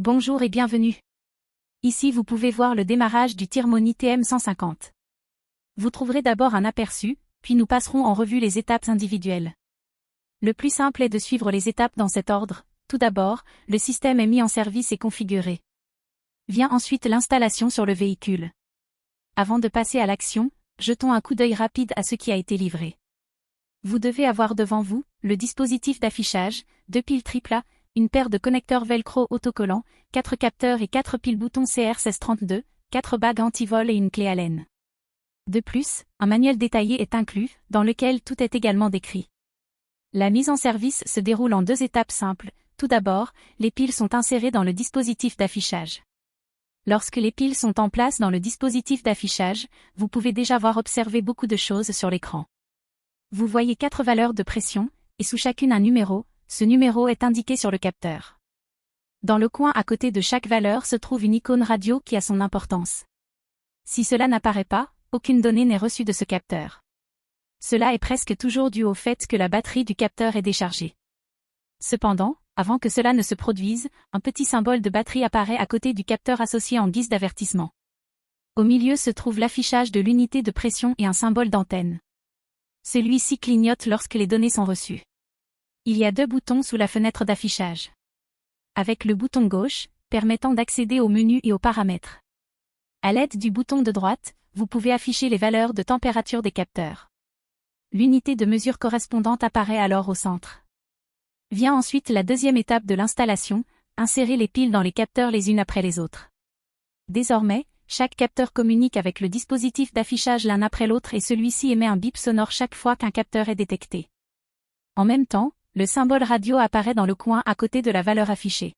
Bonjour et bienvenue. Ici vous pouvez voir le démarrage du Tirmoni TM150. Vous trouverez d'abord un aperçu, puis nous passerons en revue les étapes individuelles. Le plus simple est de suivre les étapes dans cet ordre. Tout d'abord, le système est mis en service et configuré. Vient ensuite l'installation sur le véhicule. Avant de passer à l'action, jetons un coup d'œil rapide à ce qui a été livré. Vous devez avoir devant vous le dispositif d'affichage, 2 piles AAA, une paire de connecteurs velcro autocollants, 4 capteurs et 4 piles boutons CR1632, 4 bagues anti-vol et une clé Allen. De plus, un manuel détaillé est inclus, dans lequel tout est également décrit. La mise en service se déroule en 2 étapes simples. Tout d'abord, les piles sont insérées dans le dispositif d'affichage. Lorsque les piles sont en place dans le dispositif d'affichage, vous pouvez déjà observer beaucoup de choses sur l'écran. Vous voyez 4 valeurs de pression, et sous chacune un numéro. Ce numéro est indiqué sur le capteur. Dans le coin à côté de chaque valeur se trouve une icône radio qui a son importance. Si cela n'apparaît pas, aucune donnée n'est reçue de ce capteur. Cela est presque toujours dû au fait que la batterie du capteur est déchargée. Cependant, avant que cela ne se produise, un petit symbole de batterie apparaît à côté du capteur associé en guise d'avertissement. Au milieu se trouve l'affichage de l'unité de pression et un symbole d'antenne. Celui-ci clignote lorsque les données sont reçues. Il y a 2 boutons sous la fenêtre d'affichage. Avec le bouton gauche, permettant d'accéder au menu et aux paramètres. À l'aide du bouton de droite, vous pouvez afficher les valeurs de température des capteurs. L'unité de mesure correspondante apparaît alors au centre. Vient ensuite la deuxième étape de l'installation, insérer les piles dans les capteurs les unes après les autres. Désormais, chaque capteur communique avec le dispositif d'affichage l'un après l'autre et celui-ci émet un bip sonore chaque fois qu'un capteur est détecté. En même temps, le symbole radio apparaît dans le coin à côté de la valeur affichée.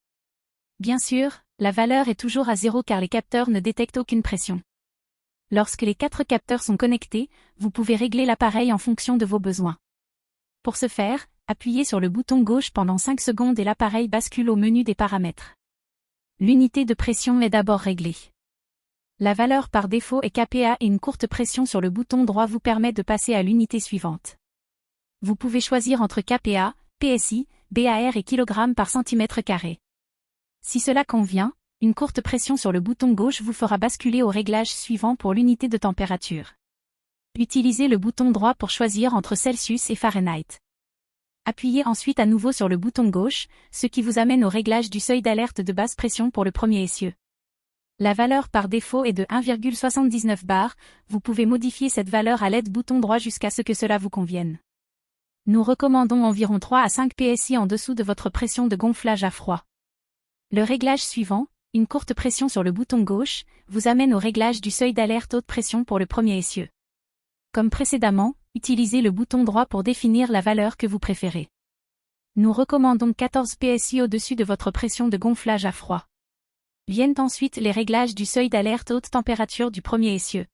Bien sûr, la valeur est toujours à 0 car les capteurs ne détectent aucune pression. Lorsque les 4 capteurs sont connectés, vous pouvez régler l'appareil en fonction de vos besoins. Pour ce faire, appuyez sur le bouton gauche pendant 5 secondes et l'appareil bascule au menu des paramètres. L'unité de pression est d'abord réglée. La valeur par défaut est kPa et une courte pression sur le bouton droit vous permet de passer à l'unité suivante. Vous pouvez choisir entre kPa, PSI, BAR et kg par centimètre carré. Si cela convient, une courte pression sur le bouton gauche vous fera basculer au réglage suivant pour l'unité de température. Utilisez le bouton droit pour choisir entre Celsius et Fahrenheit. Appuyez ensuite à nouveau sur le bouton gauche, ce qui vous amène au réglage du seuil d'alerte de basse pression pour le premier essieu. La valeur par défaut est de 1,79 bar, vous pouvez modifier cette valeur à l'aide du bouton droit jusqu'à ce que cela vous convienne. Nous recommandons environ 3 à 5 PSI en dessous de votre pression de gonflage à froid. Le réglage suivant, une courte pression sur le bouton gauche, vous amène au réglage du seuil d'alerte haute pression pour le premier essieu. Comme précédemment, utilisez le bouton droit pour définir la valeur que vous préférez. Nous recommandons 14 PSI au-dessus de votre pression de gonflage à froid. Viennent ensuite les réglages du seuil d'alerte haute température du premier essieu.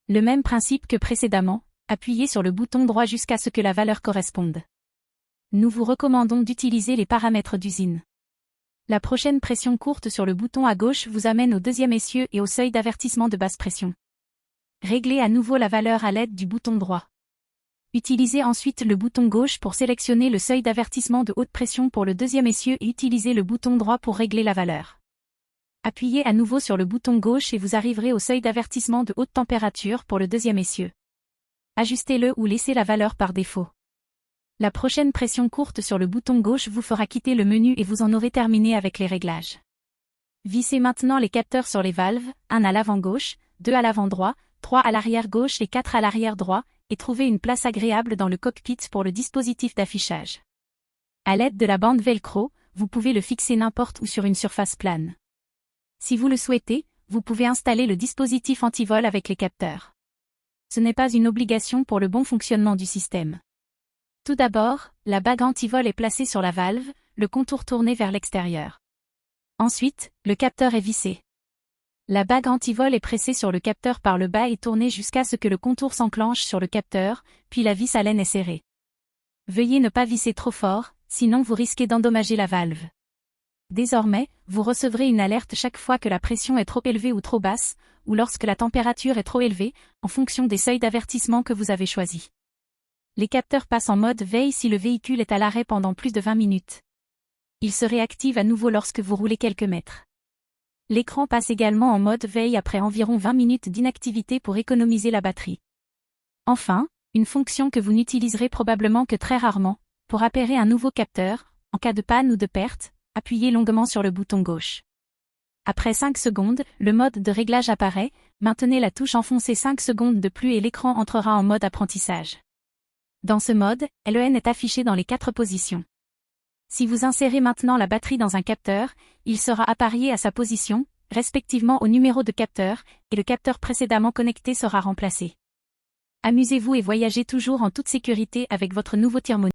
Le même principe que précédemment, appuyez sur le bouton droit jusqu'à ce que la valeur corresponde. Nous vous recommandons d'utiliser les paramètres d'usine. La prochaine pression courte sur le bouton à gauche vous amène au deuxième essieu et au seuil d'avertissement de basse pression. Réglez à nouveau la valeur à l'aide du bouton droit. Utilisez ensuite le bouton gauche pour sélectionner le seuil d'avertissement de haute pression pour le deuxième essieu et utilisez le bouton droit pour régler la valeur. Appuyez à nouveau sur le bouton gauche et vous arriverez au seuil d'avertissement de haute température pour le deuxième essieu. Ajustez-le ou laissez la valeur par défaut. La prochaine pression courte sur le bouton gauche vous fera quitter le menu et vous en aurez terminé avec les réglages. Vissez maintenant les capteurs sur les valves, 1 à l'avant gauche, 2 à l'avant droit, 3 à l'arrière gauche et 4 à l'arrière droit, et trouvez une place agréable dans le cockpit pour le dispositif d'affichage. À l'aide de la bande velcro, vous pouvez le fixer n'importe où sur une surface plane. Si vous le souhaitez, vous pouvez installer le dispositif anti-vol avec les capteurs. Ce n'est pas une obligation pour le bon fonctionnement du système. Tout d'abord, la bague anti-vol est placée sur la valve, le contour tourné vers l'extérieur. Ensuite, le capteur est vissé. La bague anti-vol est pressée sur le capteur par le bas et tournée jusqu'à ce que le contour s'enclenche sur le capteur, puis la vis Allen est serrée. Veuillez ne pas visser trop fort, sinon vous risquez d'endommager la valve. Désormais, vous recevrez une alerte chaque fois que la pression est trop élevée ou trop basse, ou lorsque la température est trop élevée, en fonction des seuils d'avertissement que vous avez choisis. Les capteurs passent en mode veille si le véhicule est à l'arrêt pendant plus de 20 minutes. il se réactive à nouveau lorsque vous roulez quelques mètres. L'écran passe également en mode veille après environ 20 minutes d'inactivité pour économiser la batterie. Enfin, une fonction que vous n'utiliserez probablement que très rarement, pour appairer un nouveau capteur, en cas de panne ou de perte, appuyez longuement sur le bouton gauche. Après 5 secondes, le mode de réglage apparaît, maintenez la touche enfoncée 5 secondes de plus et l'écran entrera en mode apprentissage. Dans ce mode, LEN est affiché dans les 4 positions. Si vous insérez maintenant la batterie dans un capteur, il sera apparié à sa position, respectivement au numéro de capteur, et le capteur précédemment connecté sera remplacé. Amusez-vous et voyagez toujours en toute sécurité avec votre nouveau Thermonic.